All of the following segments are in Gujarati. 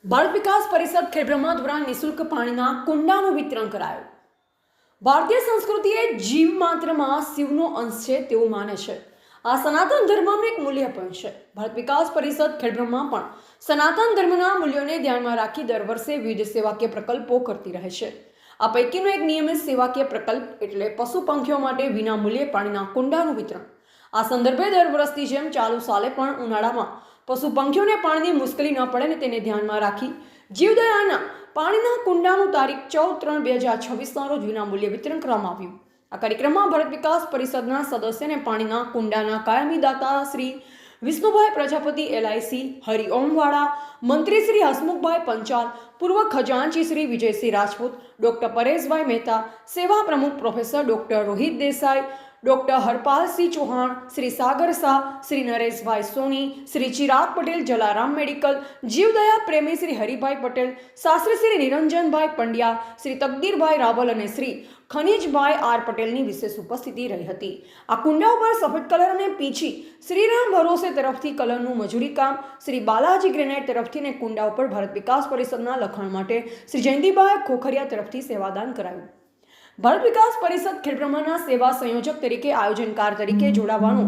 બાળ વિકાસ પરિષદ ખેડબ્રહ્મા દ્વારા નિઃશુલ્ક પાણીના કુંડાનું વિતરણ કરાયું. ભારતીય સંસ્કૃતિએ જીવ માત્રમાં શિવનો અંશ છે તેવું માને છે. આ સનાતન ધર્મનું એક મૂલ્ય પણ છે. ભારત વિકાસ પરિષદ ખેડબ્રહ્મા પણ સનાતન ધર્મના મૂલ્યોને ધ્યાનમાં રાખી દર વર્ષે વિવિધ સેવાકીય પ્રકલ્પો કરતી રહે છે. આ પૈકીનો એક નિયમિત સેવાકીય પ્રકલ્પ એટલે પશુ પંખીઓ માટે વિના મૂલ્યે પાણીના કુંડાનું વિતરણ. આ સંદર્ભે દર વર્ષની જેમ ચાલુ સાલે પણ ઉનાળામાં પશુ પંખીઓને પાણીની મુશ્કેલી ન પડે ને તેને ધ્યાનમાં રાખી જીવદયાના પાણીના કુંડાનું તારીખ 14/3/2026 રોજ વિનામૂલ્યે વિતરણ કરવામાં આવ્યું. આ કાર્યક્રમમાં ભારત વિકાસ પરિષદના સદસ્યને પાણીના કુંડાના કાયમી દાતા શ્રી વિષ્ણુભાઈ પ્રજાપતિ LIC હરિઓમવાળા, મંત્રી શ્રી હસમુખભાઈ પંચાલ, પૂર્વ ખજાનચી શ્રી વિજયસિંહ રાજપૂત, ડૉક્ટર પરેશભાઈ મહેતા, સેવા પ્રમુખ professor doctor Rohit Desai, doctor Harpalsinh Chauhan, Shri Sagar Shah, Shri Nareshbhai Soni, Shri Chirag Patel Jalaram medical, જીવદયા પ્રેમી શ્રી હરિભાઈ પટેલ, શાસ્ત્રી શ્રી નિરંજનભાઈ પંડ્યા, શ્રી તકદીરભાઈ રાવલ અને શ્રી ખનીજભાઈ R પટેલની વિશેષ ઉપસ્થિતિ રહી હતી. આ કુંડા ઉપર સફેદ કલર અને પીછી શ્રીરામ ભરોસે તરફથી કલરનું મજૂરી કામ, શ્રી બાલાજી ગ્રેનાઇટ તરફથી અને કુંડા ઉપર ભારત વિકાસ પરિષદના લખાણ માટે શ્રી જયંતિભાઈ ખોખરિયા તરફથી સેવાદાન કરાયું. ભારત વિકાસ પરિષદ ખેડબ્રહ્માના સેવા સંયોજક તરીકે આયોજનકાર તરીકે જોડાવાનો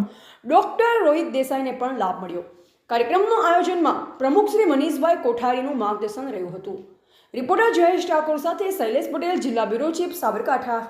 ડૉક્ટર રોહિત દેસાઈને પણ લાભ મળ્યો. કાર્યક્રમનું આયોજનમાં પ્રમુખ શ્રી મનીષભાઈ કોઠારીનું માર્ગદર્શન રહ્યું હતું. રિપોર્ટર જયેશ ઠાકોર સાથે શૈલેષ પટેલ, જિલ્લા બ્યુરો ચીફ, સાબરકાંઠા.